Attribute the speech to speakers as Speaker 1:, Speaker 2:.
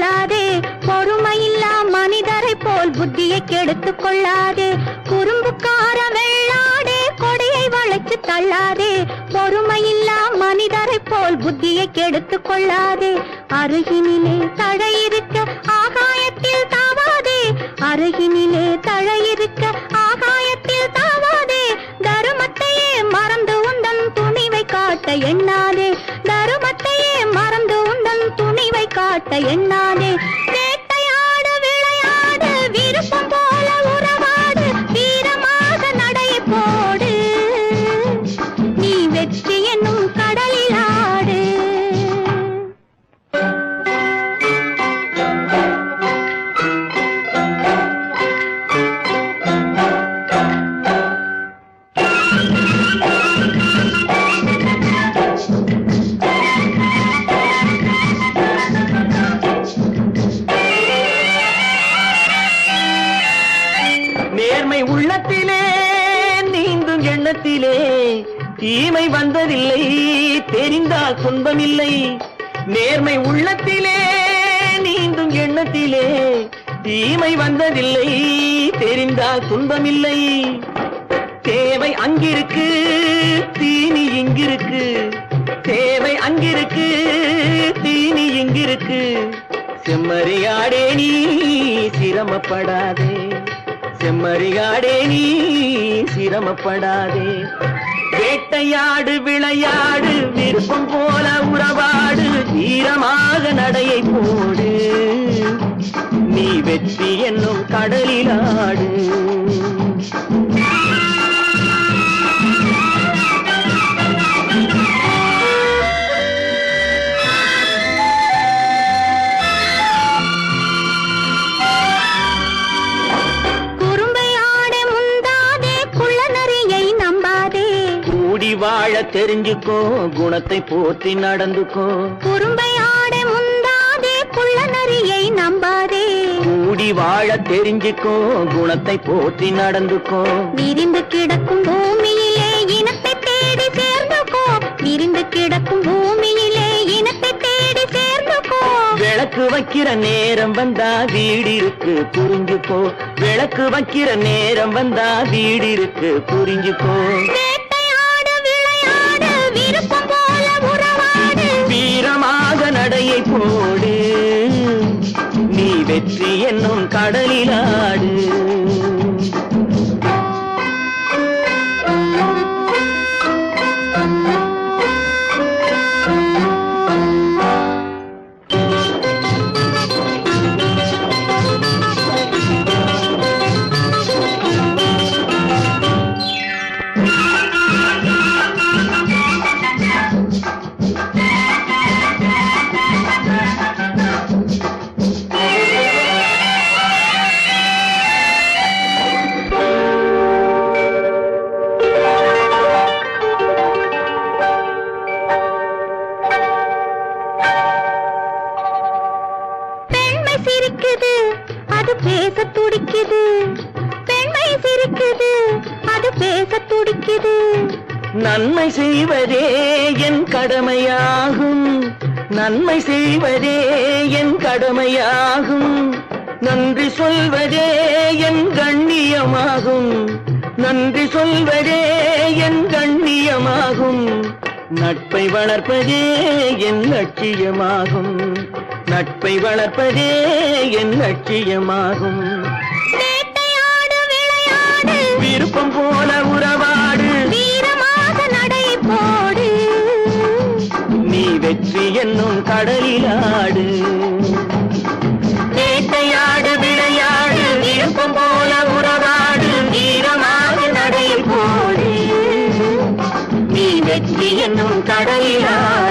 Speaker 1: கொள்ளாதே, பொறுமையில்லா மனிதரை போல் புத்தியை கெடுத்து கொள்ளாதே. குறும்புக்கார வெள்ளாடே, கொடியை வளைச்சு தள்ளாதே, பொறுமையில்லா மனிதரை போல் புத்தியை கெடுத்து கொள்ளாதே. அருகினிலே தழையிருக்க ஆகாயத்தில் தாவாதே, அருகினிலே தழையிருக்க ஆகாயத்தில் தாவாதே. தருமத்தையே மறந்து உந்தன் துணிவை காட்ட எண்ணாதே, தருமத்தையே மறந்து உந்தன் துணிவை காட்ட எண்ணாதே. வேட்டையாடு விளையாடு, விருப்பம் போல உறவாடு, வீரமாக நடை போடு, நீ வெற்றி என்னும் கடலில் ஆடு.
Speaker 2: நேர்மை உள்ளத்திலே நீந்தும் எண்ணத்திலே தீமை வந்ததில்லை, தெரிந்தால் துன்பமில்லை. நேர்மை உள்ளத்திலே நீந்தும் எண்ணத்திலே தீமை வந்ததில்லை, தெரிந்தால் துன்பமில்லை. தேவை அங்கிருக்கு, தீனி இங்கிருக்கு, தேவை அங்கிருக்கு, தீனி இங்கிருக்கு. செம்மறியாடே நீ சிரமப்படாதே, செம்மறியாடே நீ சிரமப்படாதே. வேட்டையாடு விளையாடு, விருப்பம் போல உறவாடு, வீரமாக நடையை போடு, நீ வெற்றி என்னும் கடலில் ஆடு. வாழ தெரிஞ்சுக்கோ, குணத்தை போற்றி நடந்துக்கோ.
Speaker 1: குறும்பை ஆட முந்தாதே, குள்ள நரியை நம்பாதே.
Speaker 2: கூடி வாழ தெரிஞ்சுக்கோ, குணத்தை போற்றி நடந்துக்கோ.
Speaker 1: விரிந்து கிடக்கும் பூமியிலே இனத்தை தேடி சேர்ந்துக்கோ, விரிந்து கிடக்கும் பூமியிலே இனத்தை தேடி சேர்ந்துக்கோ.
Speaker 2: விளக்கு வைக்கிற நேரம் வந்தா வீடு இருக்கு புரிஞ்சுக்கோ, விளக்கு வைக்கிற நேரம் வந்தா வீடு இருக்கு புரிஞ்சுக்கோ.
Speaker 1: விருப்பம் போல உறவாடு,
Speaker 2: வீரமாக நடையை போடு, நீ வெற்றி என்னும் கடலில் ஆடு.
Speaker 1: சிரிக்குது அது பேச துடிக்குது, பெண்மை சிரிக்குது அது பேச துடிக்குது.
Speaker 2: நன்மை செய்வதே என் கடமையாகும், நன்மை செய்வதே என் கடமையாகும். நன்றி சொல்வதே என் கண்ணியமாகும், நன்றி சொல்வதே என் கண்ணியமாகும். நட்பை வளர்ப்பதே என் லட்சியமாகும், நட்பை வளர்ப்பதே என் லட்சியமாகும்.
Speaker 1: வேட்டையாடு விளையாடு,
Speaker 2: விருப்பம் போல உறவாடு,
Speaker 1: வீரமாக நடை போடு,
Speaker 2: நீ வெற்றி என்னும் கடலில் ஆடு. வேட்டையாடு விளையாடு, விருப்பம் போல உறவாடு, வீரமாக நடை போடு, நீ வெற்றி என்னும் கடலில் ஆடு.